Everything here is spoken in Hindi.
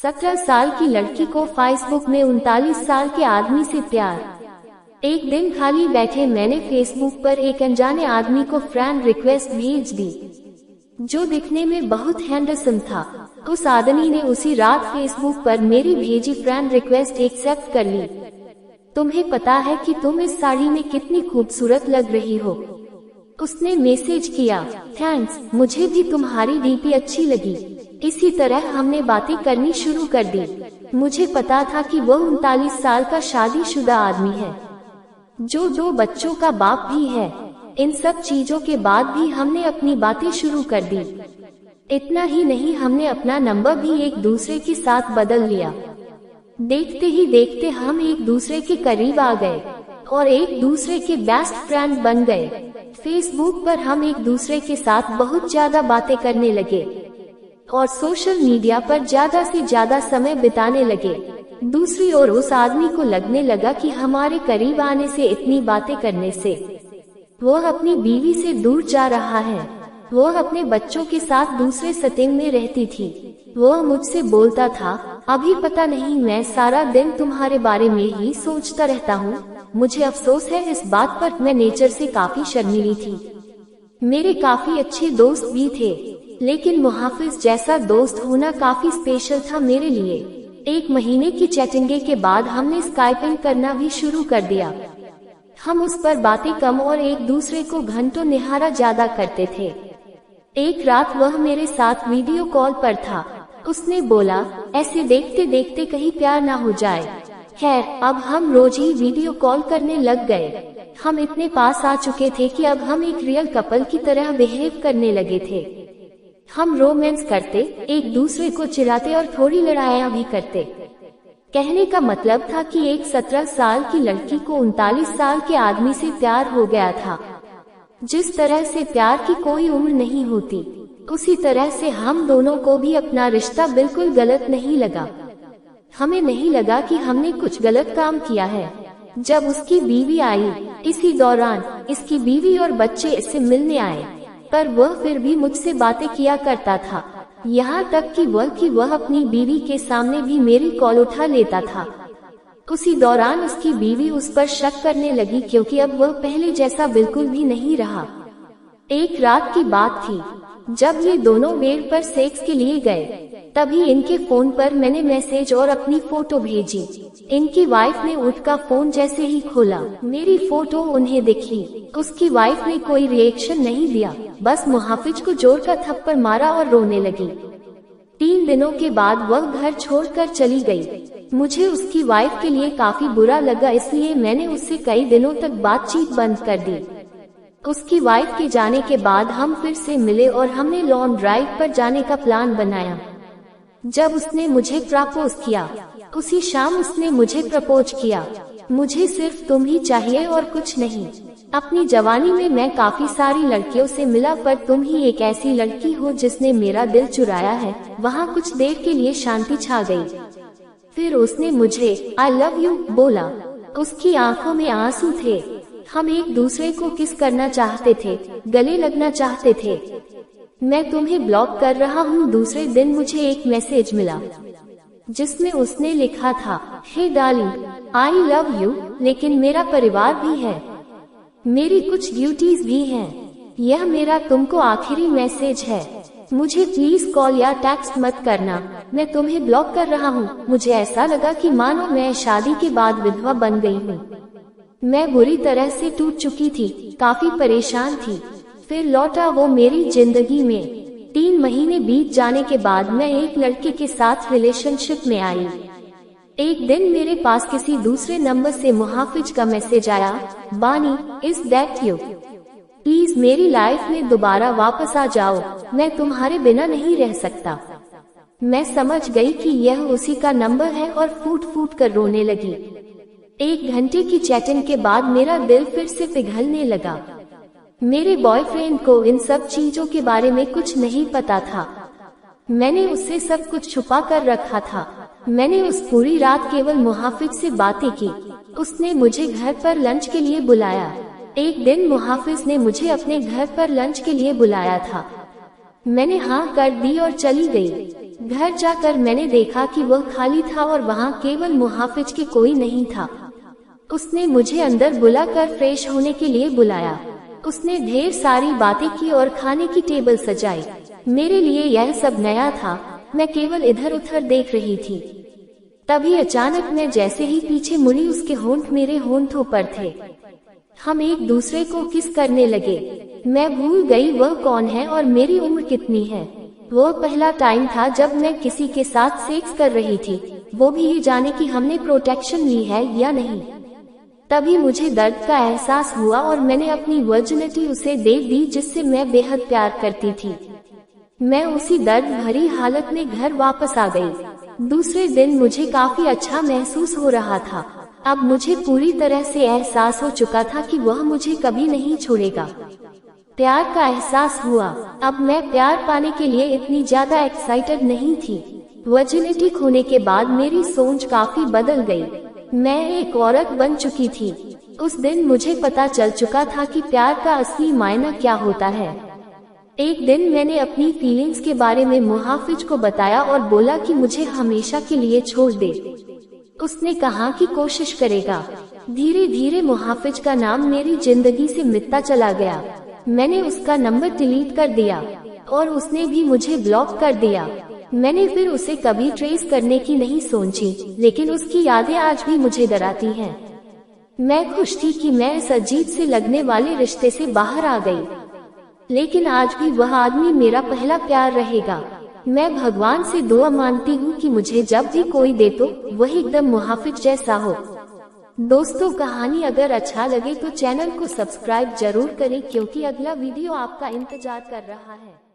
17 साल की लड़की को फेसबुक में 39 साल के आदमी से प्यार। एक दिन खाली बैठे मैंने फेसबुक पर एक अनजाने आदमी को फ्रेंड रिक्वेस्ट भेज दी, जो दिखने में बहुत हैंडसम था। उस आदमी ने उसी रात फेसबुक पर मेरी भेजी फ्रेंड रिक्वेस्ट एक्सेप्ट कर ली। तुम्हें पता है कि तुम इस साड़ी में कितनी खूबसूरत लग रही हो। उसने मैसेज किया, थैंक्स, मुझे भी तुम्हारी डीपी अच्छी लगी। इसी तरह हमने बातें करनी शुरू कर दी। मुझे पता था कि वो 39 साल का शादीशुदा आदमी है, जो 2 बच्चों का बाप भी है। इन सब चीजों के बाद भी हमने अपनी बातें शुरू कर दी। इतना ही नहीं, हमने अपना नंबर भी एक दूसरे के साथ बदल लिया। देखते ही देखते हम एक दूसरे के करीब आ गए और एक दूसरे के बेस्ट फ्रेंड बन गए। फेसबुक पर हम एक दूसरे के साथ बहुत ज्यादा बातें करने लगे और सोशल मीडिया पर ज्यादा से ज्यादा समय बिताने लगे। दूसरी ओर उस आदमी को लगने लगा कि हमारे करीब आने से, इतनी बातें करने से वो अपनी बीवी से दूर जा रहा है। वो अपने बच्चों के साथ दूसरे सेटिंग में रहती थी। वो मुझसे बोलता था, अभी पता नहीं, मैं सारा दिन तुम्हारे बारे में ही सोचता रहता हूँ। मुझे अफसोस है इस बात पर, मैं नेचर से काफी शर्मीली थी। मेरे काफी अच्छे दोस्त भी थे, लेकिन मुहाफिज जैसा दोस्त होना काफी स्पेशल था मेरे लिए। 1 महीने की चैटिंग के बाद हमने स्काइपिंग करना भी शुरू कर दिया। हम उस पर बातें कम और एक दूसरे को घंटों निहारा ज्यादा करते थे। एक रात वह मेरे साथ वीडियो कॉल पर था। उसने बोला, ऐसे देखते देखते कहीं प्यार ना हो जाए। खैर, अब हम रोज ही वीडियो कॉल करने लग गए। हम इतने पास आ चुके थे कि अब हम एक रियल कपल की तरह बिहेव करने लगे थे। हम रोमांस करते, एक दूसरे को चिढ़ाते और थोड़ी लड़ाइयाँ भी करते। कहने का मतलब था कि एक 17 साल की लड़की को 39 साल के आदमी से प्यार हो गया था। जिस तरह से प्यार की कोई उम्र नहीं होती, उसी तरह से हम दोनों को भी अपना रिश्ता बिल्कुल गलत नहीं लगा। हमें नहीं लगा कि हमने कुछ गलत काम किया है। जब उसकी बीवी आई, इसी दौरान इसकी बीवी और बच्चे इससे मिलने आए, पर वह फिर भी मुझसे बातें किया करता था। यहाँ तक कि वह अपनी बीवी के सामने भी मेरी कॉल उठा लेता था। उसी दौरान उसकी बीवी उस पर शक करने लगी, क्योंकि अब वह पहले जैसा बिल्कुल भी नहीं रहा। एक रात की बात थी, जब ये दोनों बेड पर सेक्स के लिए गए। तभी इनके फोन पर मैंने मैसेज और अपनी फोटो भेजी। इनकी वाइफ ने उठकर फोन जैसे ही खोला, मेरी फोटो उन्हें दिखी। उसकी वाइफ ने कोई रिएक्शन नहीं दिया, बस मुहाफिज को जोर का थप्पड़ मारा और रोने लगी। 3 दिनों के बाद वह घर छोड़कर चली गई। मुझे उसकी वाइफ के लिए काफी बुरा लगा, इसलिए मैंने उससे कई दिनों तक बातचीत बंद कर दी। उसकी वाइफ के जाने के बाद हम फिर से मिले और हमने लॉन्ग ड्राइव पर जाने का प्लान बनाया। जब उसने मुझे प्रपोज किया, उसी शाम उसने मुझे प्रपोज किया। मुझे सिर्फ तुम ही चाहिए और कुछ नहीं। अपनी जवानी में मैं काफी सारी लड़कियों से मिला, पर तुम ही एक ऐसी लड़की हो जिसने मेरा दिल चुराया है। वहाँ कुछ देर के लिए शांति छा गई। फिर उसने मुझे आई लव यू बोला। उसकी आंखों में आंसू थे। हम एक दूसरे को किस करना चाहते थे, गले लगना चाहते थे। मैं तुम्हें ब्लॉक कर रहा हूँ। दूसरे दिन मुझे एक मैसेज मिला, जिसमें उसने लिखा था, हे डार्लिंग, आई लव यू, लेकिन मेरा परिवार भी है, मेरी कुछ ड्यूटीज भी हैं। यह मेरा तुमको आखिरी मैसेज है। मुझे प्लीज कॉल या टेक्स्ट मत करना। मैं तुम्हें ब्लॉक कर रहा हूँ। मुझे ऐसा लगा कि मानो मैं शादी के बाद विधवा बन गई हूँ। मैं बुरी तरह से टूट चुकी थी, काफी परेशान थी। फिर लौटा वो मेरी जिंदगी में। 3 महीने बीत जाने के बाद मैं एक लड़के के साथ रिलेशनशिप में आई। एक दिन मेरे पास किसी दूसरे नंबर से मुहाफिज का मैसेज आया, बानी, इज दैट यू? प्लीज मेरी लाइफ में दोबारा वापस आ जाओ, मैं तुम्हारे बिना नहीं रह सकता। मैं समझ गई कि यह उसी का नंबर है और फूट फूट कर रोने लगी। 1 घंटे की चैटिंग के बाद मेरा दिल फिर से पिघलने लगा। मेरे बॉयफ्रेंड को इन सब चीजों के बारे में कुछ नहीं पता था। मैंने उससे सब कुछ छुपा कर रखा था। मैंने उस पूरी रात केवल मुहाफिज से बातें की। उसने मुझे घर पर लंच के लिए बुलाया। एक दिन मुहाफिज ने मुझे अपने घर पर लंच के लिए बुलाया था। मैंने हाँ कर दी और चली गई। घर जाकर मैंने देखा कि वह खाली था और वहाँ केवल मुहाफिज के कोई नहीं था। उसने मुझे अंदर बुलाकर फ्रेश होने के लिए बुलाया। उसने ढेर सारी बातें की और खाने की टेबल सजाई। मेरे लिए यह सब नया था। मैं केवल इधर उधर देख रही थी। तभी अचानक मैं जैसे ही पीछे मुड़ी, उसके होंठ मेरे होंठों पर थे। हम एक दूसरे को किस करने लगे। मैं भूल गई वह कौन है और मेरी उम्र कितनी है। वो पहला टाइम था जब मैं किसी के साथ सेक्स कर रही थी, वो भी ये जाने कि हमने प्रोटेक्शन ली है या नहीं। तभी मुझे दर्द का एहसास हुआ और मैंने अपनी वर्जिनिटी उसे दे दी जिससे मैं बेहद प्यार करती थी। मैं उसी दर्द भरी हालत में घर वापस आ गई। दूसरे दिन मुझे काफी अच्छा महसूस हो रहा था। अब मुझे पूरी तरह से एहसास हो चुका था कि वह मुझे कभी नहीं छोड़ेगा। प्यार का एहसास हुआ। अब मैं प्यार पाने के लिए इतनी ज्यादा एक्साइटेड नहीं थी। वर्जिनिटी खोने के बाद मेरी सोच काफी बदल गई। मैं एक औरत बन चुकी थी। उस दिन मुझे पता चल चुका था कि प्यार का असली मायना क्या होता है। एक दिन मैंने अपनी फीलिंग्स के बारे में मुहाफिज को बताया और बोला कि मुझे हमेशा के लिए छोड़ दे। उसने कहा कि कोशिश करेगा। धीरे धीरे मुहाफिज का नाम मेरी जिंदगी से मिटता चला गया। मैंने उसका नंबर डिलीट कर दिया और उसने भी मुझे ब्लॉक कर दिया। मैंने फिर उसे कभी ट्रेस करने की नहीं सोची, लेकिन उसकी यादें आज भी मुझे डराती हैं। मैं खुश थी कि मैं इस अजीब से लगने वाले रिश्ते से बाहर आ गई, लेकिन आज भी वह आदमी मेरा पहला प्यार रहेगा। मैं भगवान से दुआ मांगती हूँ कि मुझे जब भी कोई दे तो वह एकदम मुहाफिज जैसा हो। दोस्तों, कहानी अगर अच्छा लगे तो चैनल को सब्सक्राइब जरूर करें, क्योंकि अगला वीडियो आपका इंतजार कर रहा है।